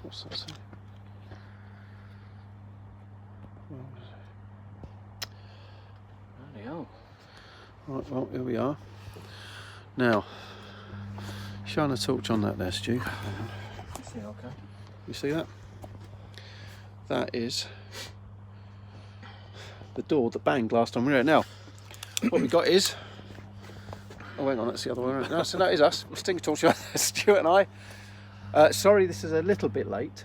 What's that say? Bloody hell. Right, well, here we are. Now, shine a torch on that there, Stu. Okay. You see that? That is the door that banged last time we were here. Now, what we got is... Oh, hang on, that's the other one. No, so that is us. Sting torch, Stuart and I. Sorry, this is a little bit late,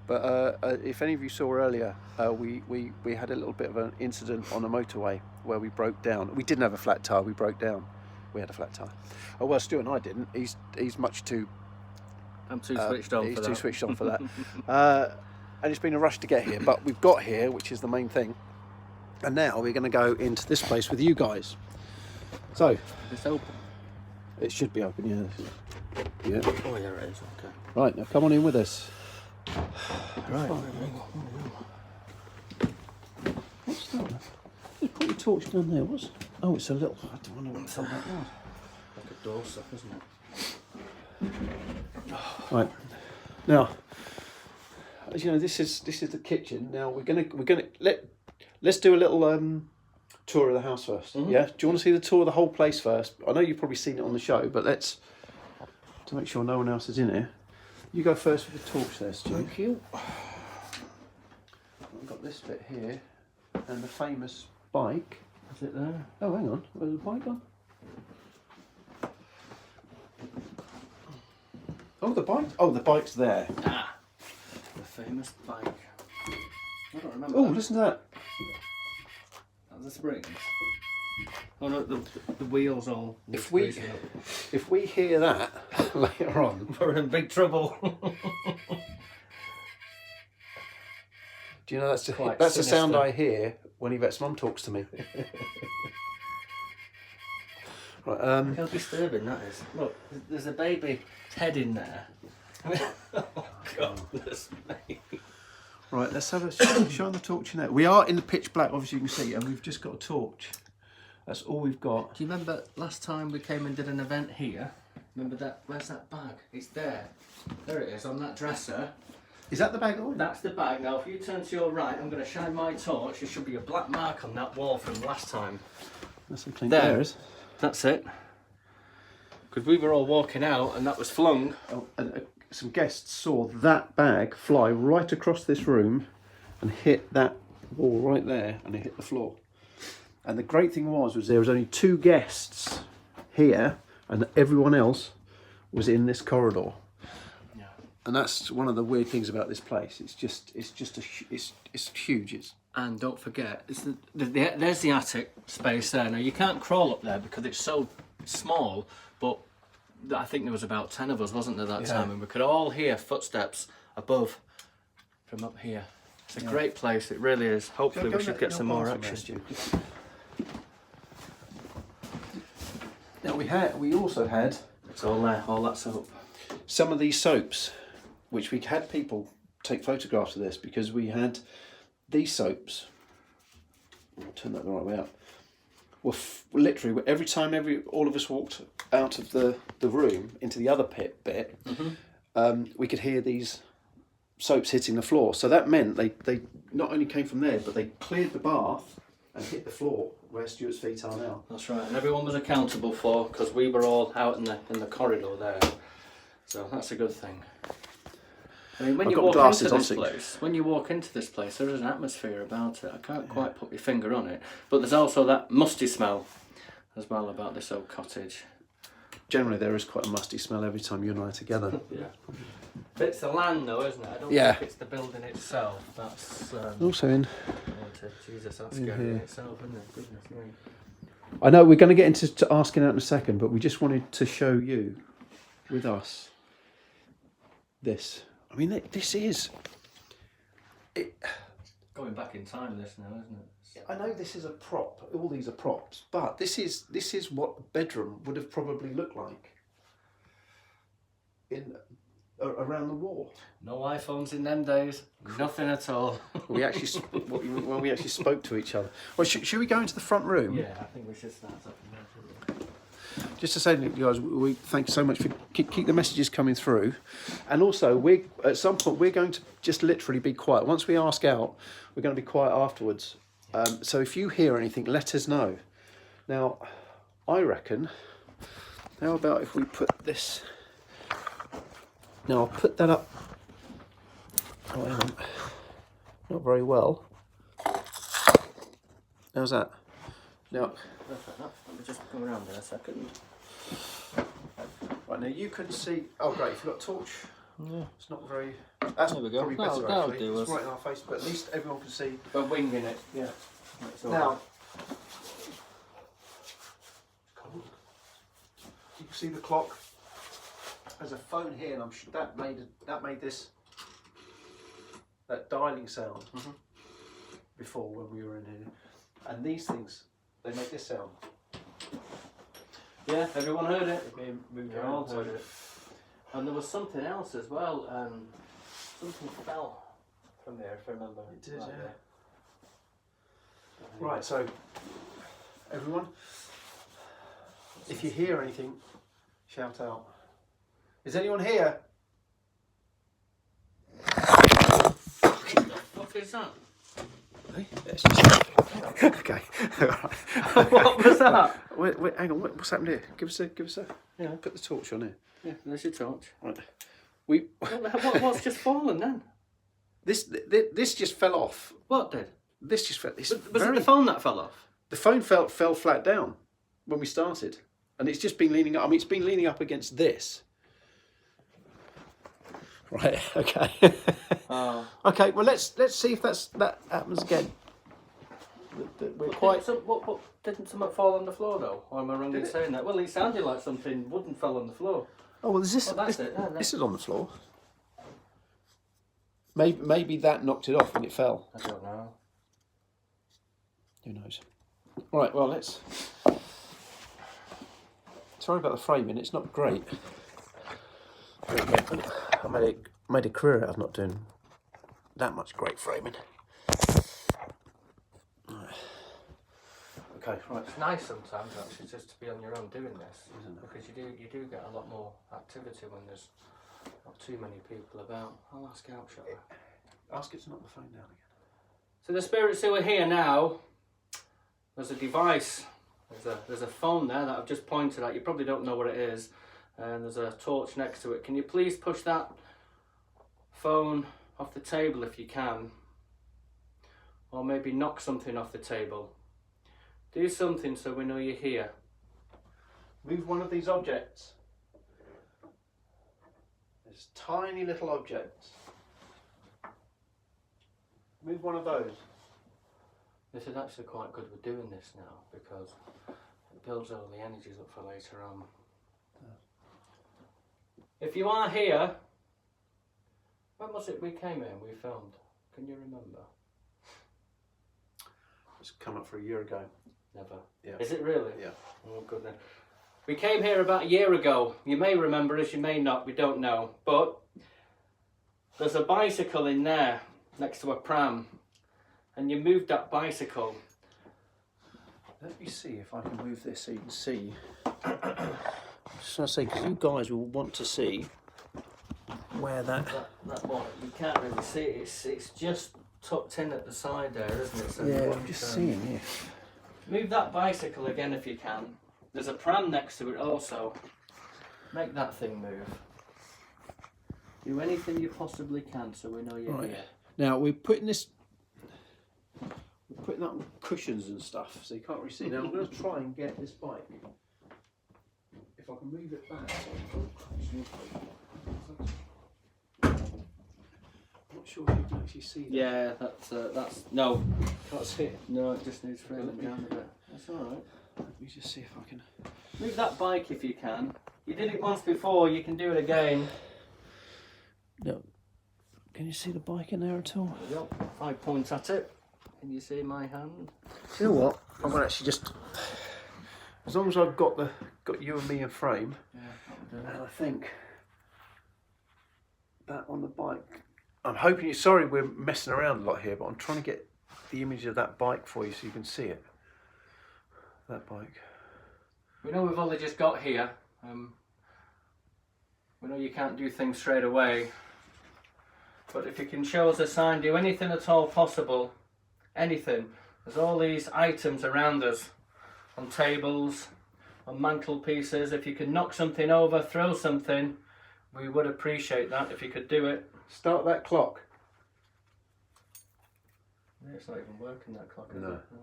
but if any of you saw earlier, we had a little bit of an incident on a motorway where we broke down. We didn't have a flat tyre, we broke down. We had a flat tyre. Oh, well, Stuart and I didn't. He's much too... I'm too switched on for that. He's too switched on for that. And it's been a rush to get here, but we've got here, which is the main thing. And now we're going to go into this place with you guys. So... It's open. It should be open, yeah. Yeah. Oh, yeah, it is. Okay. Right, now come on in with us. Right. What's that? You put your torch down there, what's... Oh, it's a little... I don't know what that was. Like a door stuff, isn't it? Right. Now, as you know, this is the kitchen. Now let's do a little tour of the house first. Mm-hmm. Yeah. Do you want to see the tour of the whole place first? I know you've probably seen it on the show, but let's to make sure no one else is in here. You go first with the torch there, Stu. Thank you. I've got this bit here, and the famous bike. Is it there? Oh, hang on. Where's the bike gone? Oh, the bike. Oh, the bike's there. Ah, the famous bike. I don't remember. Oh, that. listen to that. The springs. Oh no, the wheels all. If we hear that later on, we're in big trouble. do you know that's Quite the sound sinister. I hear when Yvette's mum talks to me. Right. How disturbing that is. Look, there's a baby head in there. Oh God, that's me. Right, let's have a shine the torch in there. We are in the pitch black, obviously you can see, and we've just got a torch. That's all we've got. Do you remember last time we came and did an event here? Remember that? Where's that bag? It's there. There it is on that dresser. Is that the bag? Oh, That's the bag. Now, if you turn to your right, I'm going to shine my torch. There should be a black mark on that wall from last time. that's something There. there. That's it. Because we were all walking out and that was flung. Oh, and, some guests saw that bag fly right across this room and hit that wall right there, and it hit the floor. And the great thing was there was only 2 guests here, and everyone else was in this corridor. Yeah. And that's one of the weird things about this place. It's huge. And don't forget, there's the attic space there. Now you can't crawl up there because it's so small, but I think there was about 10 of us, wasn't there, that time? And we could all hear footsteps above from up here. It's a great place, it really is. Hopefully we should get some more action. Now we also had It's all there, all that soap. some of these soaps, which we had people take photographs of this, because we had these soaps. I'll turn that the right way up. Were literally every time all of us walked out of the room into the other bit, we could hear these soaps hitting the floor. So that meant they not only came from there, but they cleared the bath and hit the floor where Stuart's feet are now. That's right, and everyone was accountable for, because we were all out in the corridor there. So that's a good thing. I mean, when you walk into this place, there is an atmosphere about it. I can't quite put my finger on it, but there's also that musty smell as well about this old cottage. Generally, there is quite a musty smell every time you and I are together. Yeah. It's the land, though, isn't it? I don't think it's the building itself. That's Also in. Jesus, that's scary in itself, isn't it? Goodness me. I know we're going to get into asking out in a second, but we just wanted to show you, with us, this. I mean, this is... Going back in time, this now, isn't it? I know this is a prop. All these are props, but this is what a bedroom would have probably looked like around the war. No iPhones in them days. Nothing at all. When we actually spoke to each other. Well, should we go into the front room? Yeah, I think we should start up in there. Do just to say to you guys, we thank you so much for keep the messages coming through, and also we at some point we're going to just literally be quiet. Once we ask out, we're going to be quiet afterwards. So if you hear anything, let us know. Now, I reckon. How about if we put this? Now I'll put that up. Oh, hang on. Not very well. How's that? Now. Let me just come around in a second. Right, now you can see. Oh, great! If you've got a torch, Yeah. it's not very. That's There we go. probably better That'll actually. do It's us. right in our face, but at least everyone can see. We're winging it. Yeah. That's all Now, right. you can see the clock. There's a phone here, and I'm sure that made this that dialing sound before when we were in here. And these things, they make this sound. Yeah, everyone heard it. We Yeah, all heard it. And there was something else as well. Something fell from there, if I remember. It did, right yeah. there. Right, so everyone, if you hear anything, shout out. Is anyone here? What the fuck is that? Hey, it's just okay. What was that? Wait, hang on. What's happened here? Give us a. Yeah. Put the torch on here. Yeah, there's your torch. Right. What's just fallen then? This just fell off. What did? This just fell. Was it the phone that fell off? The phone fell flat down when we started, and it's just been leaning up. I mean, it's been leaning up against this. Right. Okay. Oh. Okay. Well, let's see if that happens again. We're quite. Didn't something fall on the floor though? Or am I wrong in saying that? Well, it sounded like something wooden fell on the floor. Oh well, That's it. No, This is on the floor. Maybe that knocked it off when it fell. I don't know. Who knows? Right. Well, let's. Sorry about the framing. It's not great. I made a career out of not doing that much great framing. Okay, right. It's nice sometimes actually just to be on your own doing this, isn't it? Because you do get a lot more activity when there's not too many people about. I'll ask out, shall I? Ask it to knock the phone down again. So the spirits who are here now, there's a device, there's a phone there that I've just pointed at. You probably don't know what it is, and there's a torch next to it. Can you please push that phone off the table if you can, or maybe knock something off the table? Do something so we know you're here. Move one of these objects. There's tiny little objects. Move one of those. This is actually quite good we're doing this now because it builds all the energies up for later on. If you are here, when was it we came here and we filmed? Can you remember? It's come up for a year ago. Never. Yeah. Is it really? Yeah. Oh goodness. We came here about a year ago. You may remember us, you may not, we don't know. But there's a bicycle in there next to a pram. And you moved that bicycle. Let me see if I can move this so you can see. Just want to say, because you guys will want to see where that one, you can't really see it. It's just tucked in at the side there, isn't it? So yeah, I'm just seeing here. Move that bicycle again if you can. There's a pram next to it also. Make that thing move. Do anything you possibly can so we know you're Right. here. Now we're putting that on cushions and stuff, so you can't really see. Now I'm going to try and get this bike. If I can move it back. I'm not sure if you can actually see that. Yeah, that's no. That's it. No, it just needs framing down a bit. That's alright. Let me just see if I can. Move that bike if you can. You did it once before, you can do it again. No. Can you see the bike in there at all? Yep. If I point at it, can you see my hand? Do you know what? I'm gonna actually just. As long as I've got you and me in frame, Yeah. and I think that on the bike. I'm hoping. Sorry, we're messing around a lot here, but I'm trying to get the image of that bike for you so you can see it. That bike. We know we've only just got here. We know you can't do things straight away. But if you can show us a sign, do anything at all possible, anything. There's all these items around us, on tables, on mantelpieces. If you can knock something over, throw something, we would appreciate that if you could do it. Start that clock. Yeah, it's not even working, that clock, is No. it? No.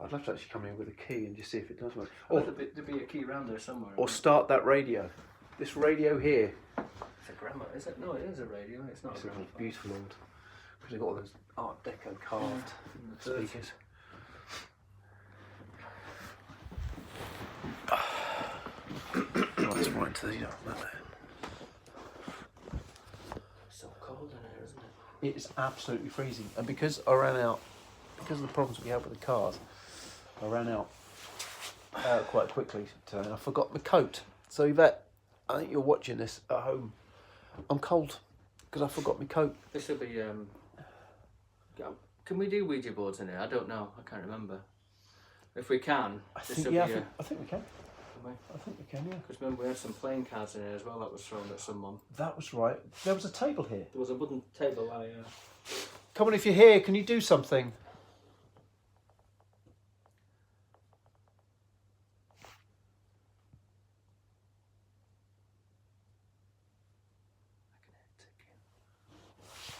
I'd love to actually come in with a key and just see if it does work. Or there'd be a key around there somewhere. Or start that radio. This radio here. It's a gramophone, is it? No, it is a radio. It's not It's a a gramophone. beautiful old. Because they've got all those Art Deco carved speakers. Right, it's right into the that there. It's so cold in here, isn't it? It's absolutely freezing, and because I ran out, because of the problems we had with the cars, I ran out quite quickly today, and I forgot my coat. So Yvette, I think you're watching this at home. I'm cold because I forgot my coat. This will be. Can we do Ouija boards in here? I don't know. I can't remember. If we can, I this think will yeah, be. I think we can. I think we can, yeah. Because remember we had some playing cards in here as well that was thrown at someone. That was right. There was a table here. There was a wooden table. Come on, if you're here, can you do something?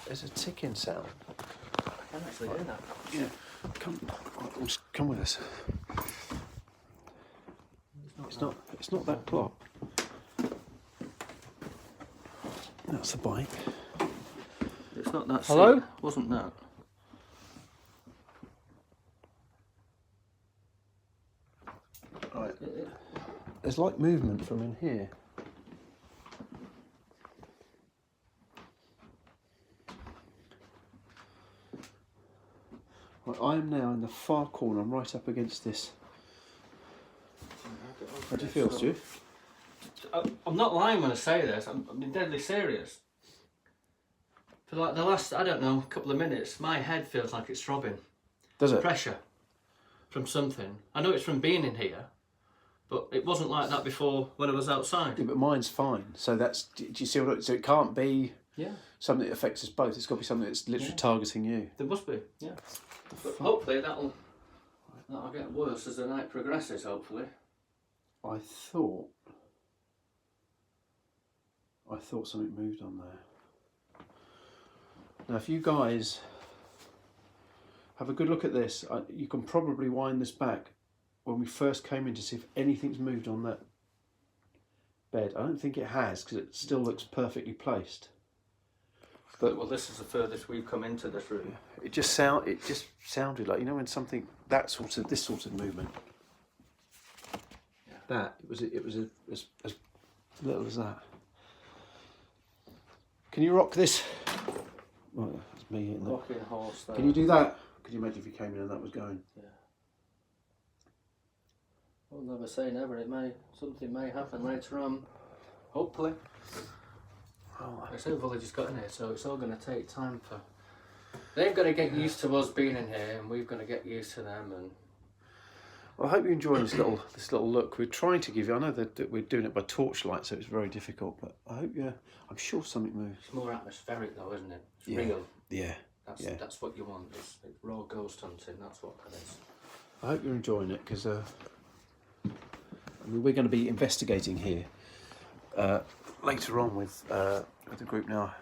There's a ticking sound. I can actually hear that. Yeah. Come with us. It's not that clock. That's the bike. It's not that. Hello? Seat. Wasn't that? Right. There's like movement from in here. Right, I am now in the far corner. I'm right up against this. How do you feel, Stu? I'm not lying when I say this. I'm being deadly serious. For like the last, I don't know, couple of minutes, my head feels like it's throbbing. Does it? Pressure from something. I know it's from being in here, but it wasn't like that before when I was outside. Yeah, but mine's fine. So that's. Do you see what? So it can't be. Yeah. Something that affects us both. It's got to be something that's literally targeting you. There must be. Yeah. But hopefully that'll get worse as the night progresses. Hopefully. I thought something moved on there. Now, if you guys have a good look at this, you can probably wind this back when we first came in to see if anything's moved on that bed. I don't think it has because it still looks perfectly placed. But well, this is the furthest we've come into this room. It just sounded like, you know, when something this sort of movement. Yeah. That it was as little as that. Can you rock this? Well, that's me hitting that. Rocking horse there. Can you do that? Could you imagine if you came in and that was going? Yeah. We'll never say never. Something may happen later on. Hopefully. Oh, I say we've only just got in here, so it's all going to take time for. They've got to get used to us being in here, and we've got to get used to them. And well, I hope you're enjoying this little look. We're trying to give you. I know that we're doing it by torchlight, so it's very difficult. But I hope I'm sure something moves. it's more atmospheric, though, isn't it? It's Yeah. real. Yeah. That's what you want. It's raw ghost hunting. That's what that is. I hope you're enjoying it because we're going to be investigating here later on with the group now.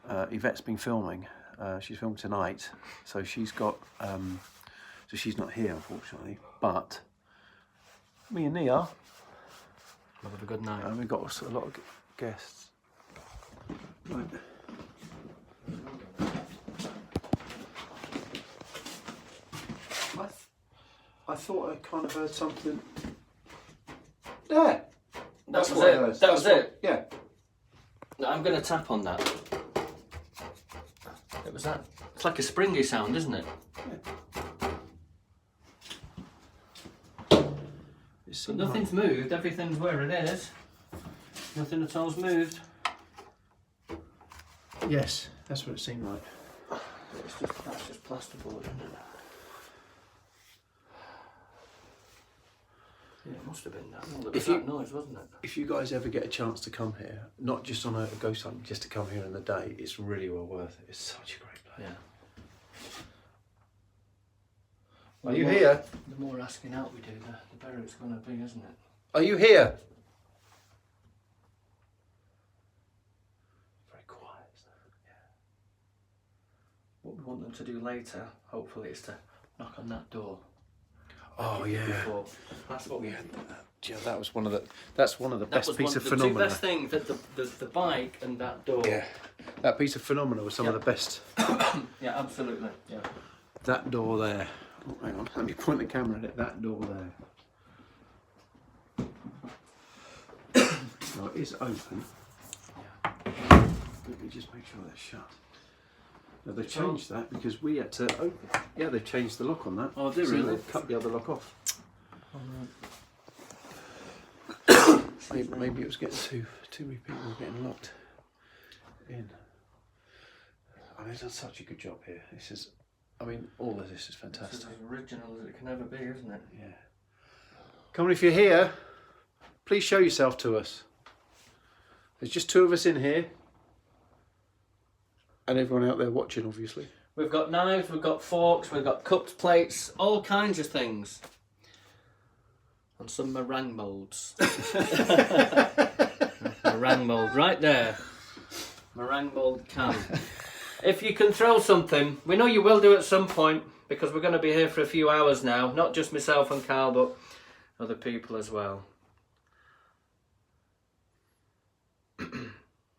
Yvette's been filming. She's filmed tonight, so she's got. So she's not here, unfortunately. But me and Nia. We'll have a good night. And we've got a lot of guests. Right. I thought I kind of heard something. There. That was what I heard. it. That was it. Yeah. No, I'm going to tap on that. It was that. It's like a springy sound, isn't it? But nothing's moved. Everything's where it is. Nothing at all's moved. Yes, that's what it seemed like. That's just plasterboard, isn't it? Yeah, Must have been that. Well, there was that noise, wasn't it? If you guys ever get a chance to come here, not just on a ghost hunt, just to come here in the day, it's really well worth it. It's such a great place. Yeah. Are you here? The more asking out we do, the better it's going to be, isn't it? Are you here? Very quiet, isn't it? Yeah. What we want them to do later, hopefully, is to knock on that door. Oh yeah. Before. That's what we had. Yeah, that was one of the. That's one of the best piece of phenomena. The two best things, the bike and that door. Yeah, that piece of phenomena was some of the best. Yeah, absolutely. Yeah. That door there. Oh, hang on, let me point the camera at it. That door there. No, it is open. Yeah. Let me just make sure they're shut. No, they've changed that because we had to open. Yeah, they've changed the lock on that. Oh, did really? They've cut the other lock off. Maybe it was getting too many people were getting locked in. I mean, they've done such a good job here. This is, I mean, all of this is fantastic. This is as original as it can ever be, isn't it? Yeah. Come on, if you're here, please show yourself to us. There's just two of us in here. And everyone out there watching, obviously. We've got knives, we've got forks, we've got cups, plates, all kinds of things. And some meringue moulds. Meringue mould, right there. Meringue mould can. If you can throw something, we know you will do at some point, because we're going to be here for a few hours now. Not just myself and Karl, but other people as well.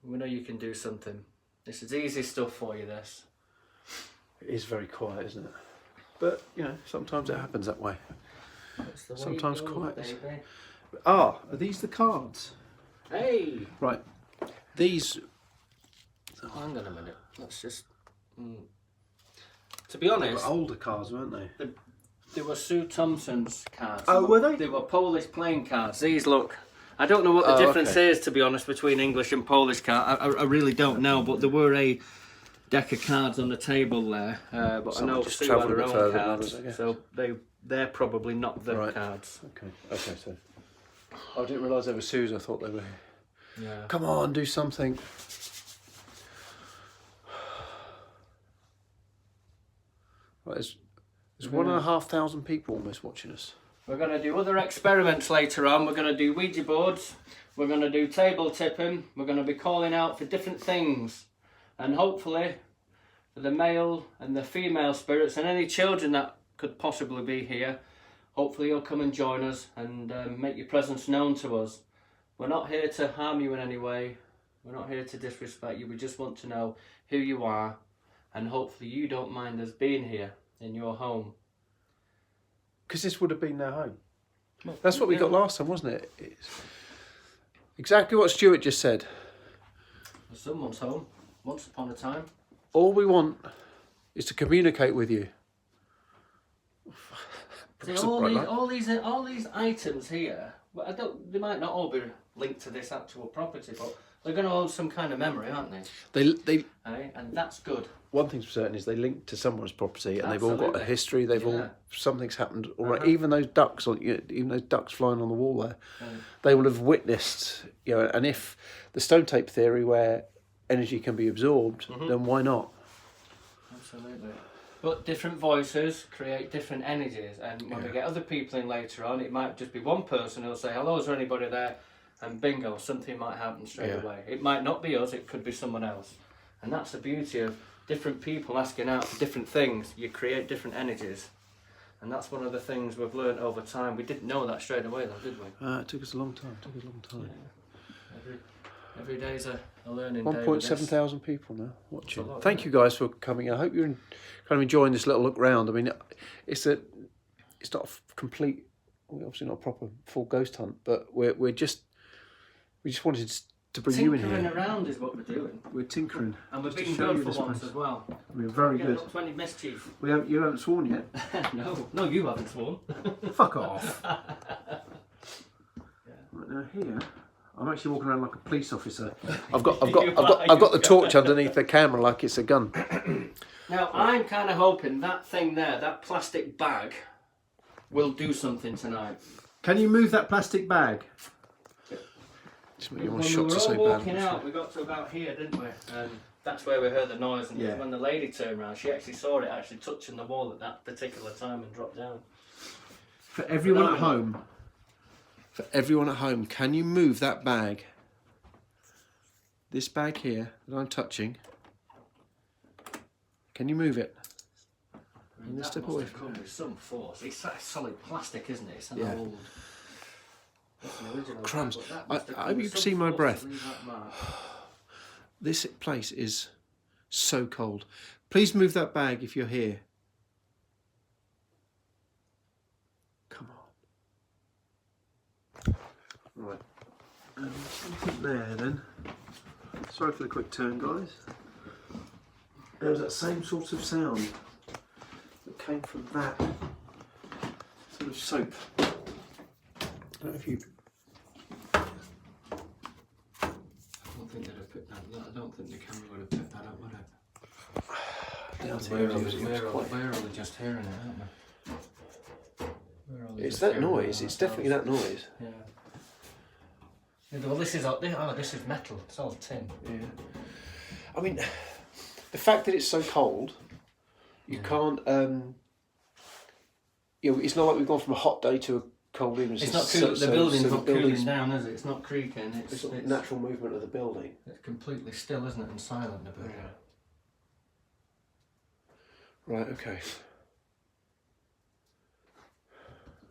We know you can do something. This is easy stuff for you, this. It is very quiet, isn't it? But, you know, sometimes it happens that way. Sometimes quiet. Are these the cards? Hey! Right. These... Hang on a minute. Let's just... To be honest... They were older cards, weren't they? They were Sue Thompson's cards. Oh, were they? They were Polish playing cards. These, look... I don't know what the difference is, to be honest, between English and Polish cards. I really don't know, but there were a deck of cards on the table there. But I know Sue had her own cards, so they're probably not the cards. Okay, so... I didn't realise they were Sue's, I thought they were... Yeah. Come on, do something. Right, there's 1,500 people almost watching us. We're going to do other experiments later on. We're going to do Ouija boards. We're going to do table tipping. We're going to be calling out for different things. And hopefully, for the male and the female spirits and any children that could possibly be here, hopefully you'll come and join us and make your presence known to us. We're not here to harm you in any way. We're not here to disrespect you. We just want to know who you are. And hopefully you don't mind us being here in your home. Because this would have been their home. Well, that's what we got last time, wasn't it? It's exactly what Stuart just said. Someone's home, once upon a time. All we want is to communicate with you. See, all these items here, well, they might not all be linked to this actual property, but they're going to hold some kind of memory, aren't they? And that's good. One thing's for certain is they link to someone's property, and they've all got a history. They've all something's happened. All right, even those ducks, even those ducks flying on the wall there, they will have witnessed. You know, and if the stone tape theory, where energy can be absorbed, then why not? Absolutely. But different voices create different energies, and when we get other people in later on, it might just be one person who'll say, "Hello, is there anybody there?" And bingo, something might happen straight away. It might not be us; it could be someone else, and that's the beauty of different people asking out for different things. You create different energies, and that's one of the things we've learned over time. We didn't know that straight away, though, did we? It took us a long time. Yeah. Every day's a learning day. 1.7 thousand people now watching. Thank you guys for coming. I hope you're kind of enjoying this little look round. I mean, it's not a complete, obviously not a proper full ghost hunt, but we just wanted to bring you in here. Tinkering around is what we're doing. We're tinkering. And we're being good for once as well. We're very good. Not 20 mischief. You haven't sworn yet? No, you haven't sworn. Fuck off. Right now here, I'm actually walking around like a police officer. I've got the torch underneath the camera like it's a gun. Now I'm kind of hoping that thing there, that plastic bag, will do something tonight. Can you move that plastic bag? When we were all walking out, we got to about here, didn't we? And that's where we heard the noise. And when the lady turned around, she actually saw it actually touching the wall at that particular time and dropped down. For everyone at home, can you move that bag? This bag here that I'm touching. Can you move it? And that step away. Come with some force. It's solid plastic, isn't it? It's an old. Crumbs. I hope you can see my breath. This place is so cold. Please move that bag if you're here. Come on. Right. Something there then. Sorry for the quick turn, guys. There was that same sort of sound that came from that sort of soap. I don't know if you. I don't think the camera would have picked that up, would it? We're only just hearing it, aren't we? It's that noise. It's definitely that noise. Yeah. Well, this is metal. It's all tin. Yeah. I mean, the fact that it's so cold, you can't. It's not like we've gone from a hot day to a cold evening. It's not cool. The building's not cooling down, is it? It's not creaking. It's natural movement of the building. It's completely still, isn't it, and silent about it. Right. Okay.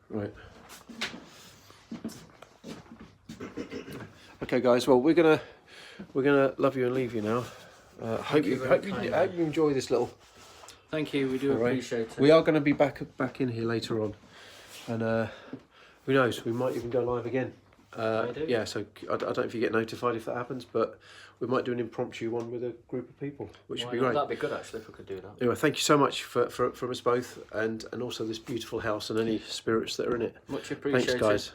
Right. Okay, guys. Well, we're gonna love you and leave you now. Hope you enjoy this little. Thank you. We do appreciate it. We are going to be back in here later on, and who knows? We might even go live again. Yeah. So I don't know if you get notified if that happens, but we might do an impromptu one with a group of people, which would be great. That'd be good actually if we could do that. Anyway, thank you so much from us both, and also this beautiful house and any spirits that are in it. Much appreciated. Thanks, guys.